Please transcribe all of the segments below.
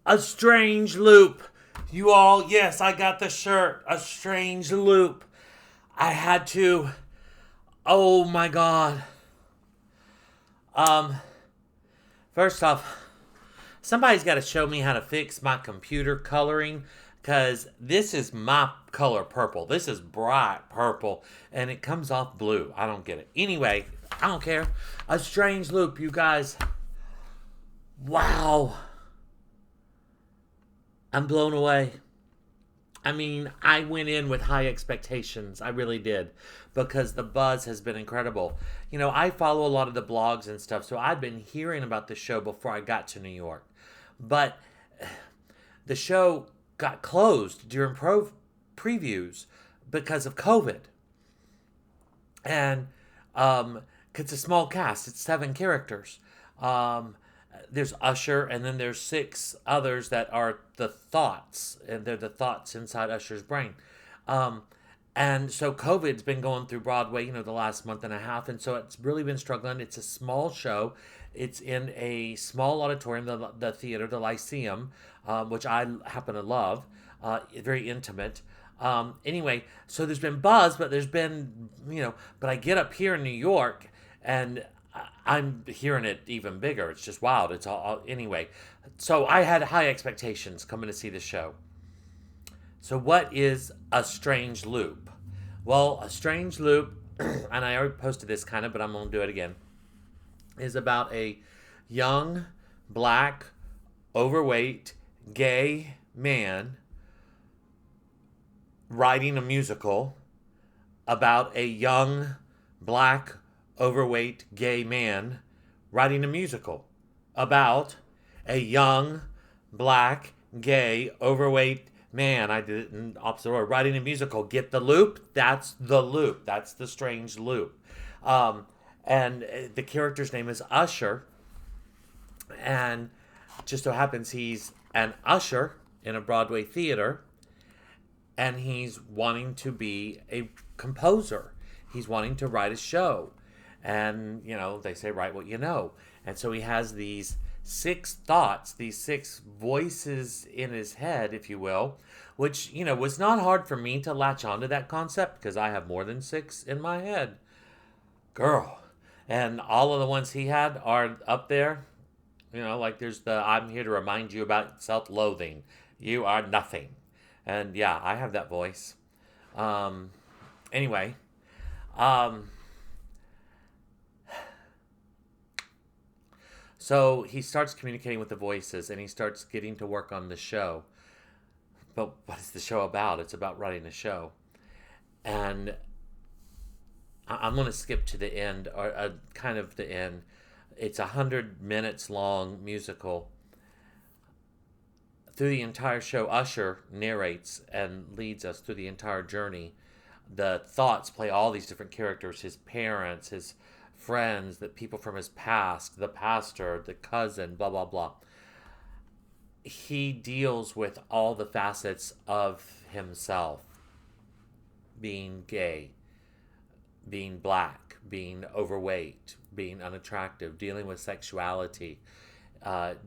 A strange loop. You all, yes, I got the shirt. A strange loop. I had to. Oh my god. Um, First off, somebody's got to show me how to fix my computer coloring because this is my color purple. This is bright purple and it comes off blue. I don't get it. Anyway, I don't care. A strange loop, you guys. Wow. I'm blown away. I mean, I went in with high expectations. I really did because the buzz has been incredible. You know, I follow a lot of the blogs and stuff, so I'd been hearing about the show before I got to New York. But the show got closed during previews because of COVID. And it's a small cast, it's 7 characters. Um, there's Usher, and then there's 6 others that are the thoughts, and they're the thoughts inside Usher's brain. Um, and so COVID's been going through Broadway, the last month and a half, and so it's really been struggling. It's a small show. It's in a small auditorium, the theater, the Lyceum, which I happen to love. Very intimate. Anyway, so there's been buzz, but there's been, but I get up here in New York, and I'm hearing it even bigger. It's just wild. It's all anyway. So I had high expectations coming to see the show. So what is a strange loop? Well, a strange loop, and I already posted this kind of, but I'm gonna do it again. Is about a young, black, overweight, gay man writing a musical about a young, black, overweight, gay man writing a musical about a young, black, gay, overweight man. I did it in opposite order. Writing a musical. Get the loop? That's the loop. That's the strange loop. And the character's name is Usher. And just so happens he's an usher in a Broadway theater. And he's wanting to be a composer. He's wanting to write a show. And, they say, write what you know. And so he has these 6 thoughts, these 6 voices in his head, if you will, which, was not hard for me to latch onto that concept because I have more than 6 in my head. Girl. And all of the ones he had are up there. Like there's the I'm here to remind you about self loathing. You are nothing. And yeah, I have that voice. Anyway. So he starts communicating with the voices and he starts getting to work on the show. But what is the show about? It's about writing a show. And I'm going to skip to the end, or kind of the end. It's 100 minutes long musical. Through the entire show, Usher narrates and leads us through the entire journey. The thoughts play all these different characters, his parents, his friends, the people from his past, the pastor, the cousin, blah, blah, blah. He deals with all the facets of himself. Being gay, being black, being overweight, being unattractive, dealing with sexuality,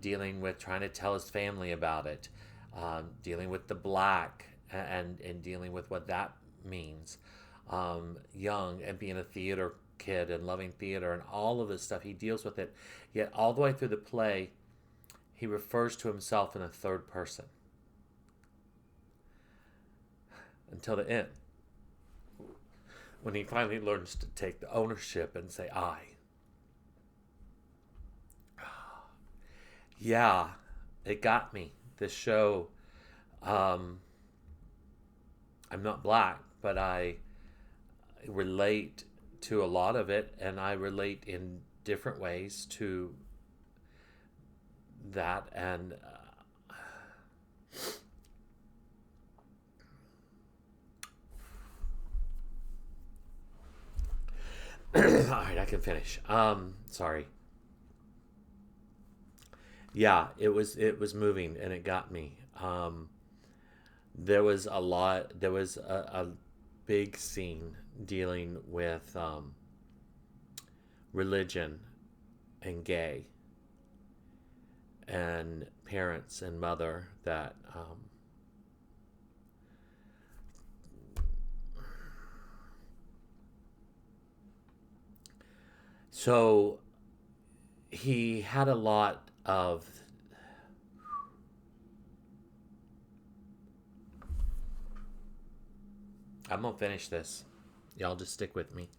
dealing with trying to tell his family about it, dealing with the black and dealing with what that means. Young and being a theater kid and loving theater and all of this stuff. He deals with it. Yet all the way through the play, he refers to himself in the third person. Until the end. When he finally learns to take the ownership and say, I. Yeah, it got me. This show, I'm not black, but I relate to a lot of it, and I relate in different ways to that. And all right, I can finish. Sorry. Yeah, it was moving, and it got me. There was a lot. There was a big scene dealing with religion and gay. and parents and mother that so he had a lot of I'm gonna finish this. Y'all just stick with me.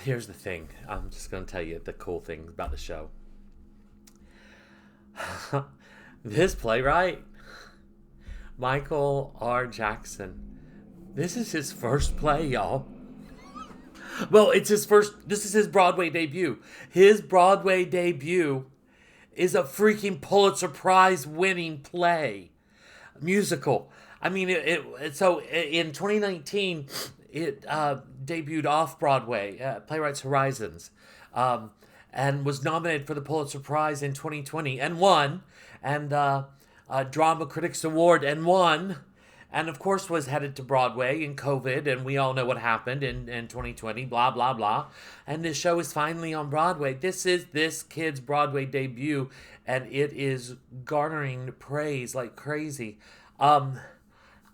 Here's the thing. I'm just gonna tell you the cool thing about the show. This playwright, Michael R. Jackson, this is his first play, y'all. Well, it's his first. This is his Broadway debut. His Broadway debut is a freaking Pulitzer Prize winning play, musical. I mean, so in 2019, it debuted off Broadway, Playwrights Horizons, and was nominated for the Pulitzer Prize in 2020 and won, and Drama Critics Award and won. And of course was headed to Broadway in COVID, and we all know what happened in 2020, blah, blah, blah. And this show is finally on Broadway. This is this kid's Broadway debut, and it is garnering praise like crazy. I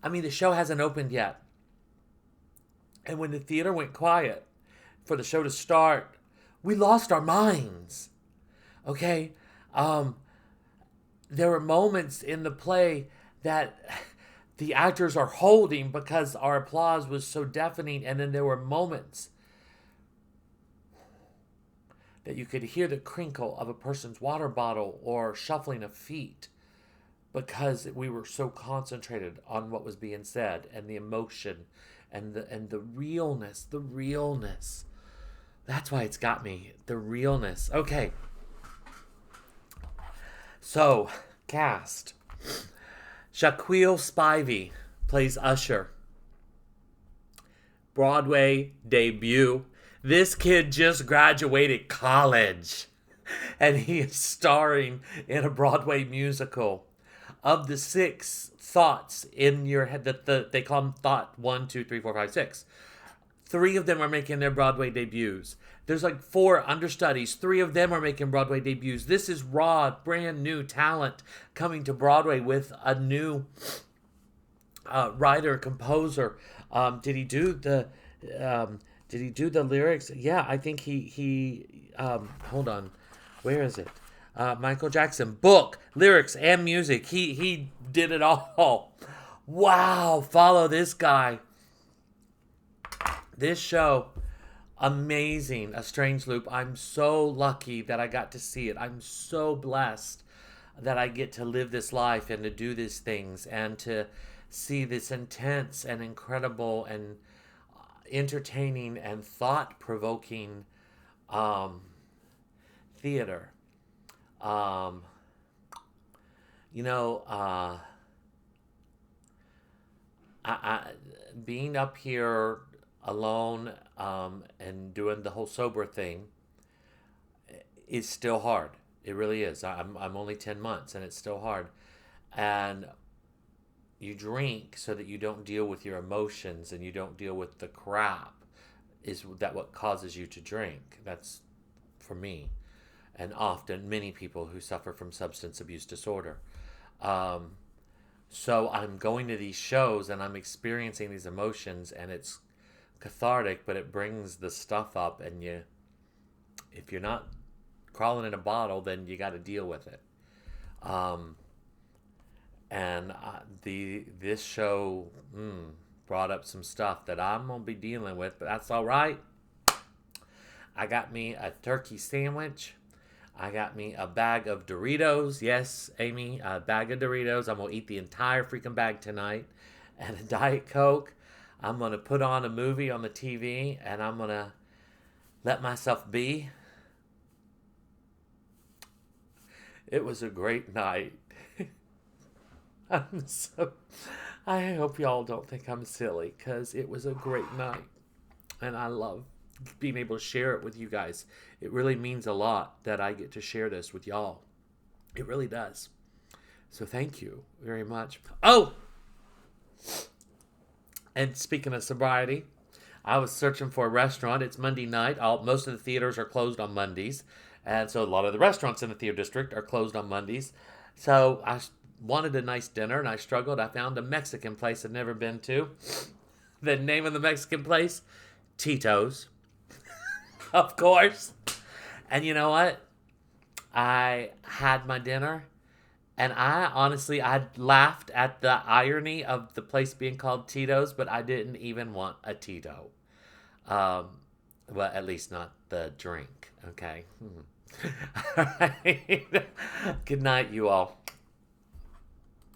mean, the show hasn't opened yet. And when the theater went quiet for the show to start, we lost our minds. Okay? There were moments in the play that the actors are holding because our applause was so deafening, and then there were moments that you could hear the crinkle of a person's water bottle or shuffling of feet because we were so concentrated on what was being said and the emotion and the realness. That's why it's got me. The realness. Okay. So, cast. Jaquel Spivey plays Usher. Broadway debut. This kid just graduated college, and he is starring in a Broadway musical. Of the 6 thoughts in your head, that they call them thought 1, 2, 3, 4, 5, 6. 3 of them are making their Broadway debuts. There's like 4 understudies. 3 of them are making Broadway debuts. This is raw, brand new talent coming to Broadway with a new writer, composer. Did he do the lyrics? Yeah, I think he hold on. Where is it? Michael Jackson. Book, lyrics, and music. He did it all. Wow, follow this guy. This show, amazing. A Strange Loop. I'm so lucky that I got to see it. I'm so blessed that I get to live this life and to do these things and to see this intense and incredible and entertaining and thought-provoking theater. I being up here alone and doing the whole sober thing is still hard. It really is. I'm only 10 months and it's still hard. And you drink so that you don't deal with your emotions and you don't deal with the crap. Is that what causes you to drink? That's for me. And often many people who suffer from substance abuse disorder. So I'm going to these shows and I'm experiencing these emotions, and it's cathartic, but it brings the stuff up, and if you're not crawling in a bottle, then you got to deal with it. This show brought up some stuff that I'm gonna be dealing with, but that's all right. I got me a turkey sandwich. I got me a bag of Doritos. Yes, Amy, a bag of Doritos. I'm going to eat the entire freaking bag tonight. And a Diet Coke. I'm going to put on a movie on the TV. And I'm going to let myself be. It was a great night. I hope y'all don't think I'm silly, because it was a great night. And I love being able to share it with you guys. It really means a lot that I get to share this with y'all. It really does. So thank you very much. Oh! And speaking of sobriety, I was searching for a restaurant. It's Monday night. Most of the theaters are closed on Mondays. And so a lot of the restaurants in the theater district are closed on Mondays. So wanted a nice dinner and I struggled. I found a Mexican place I'd never been to. The name of the Mexican place? Tito's. Of course. And you know what? I had my dinner and I laughed at the irony of the place being called Tito's, but I didn't even want a Tito. Um, well, at least not the drink. Okay. All right. Good night, you all.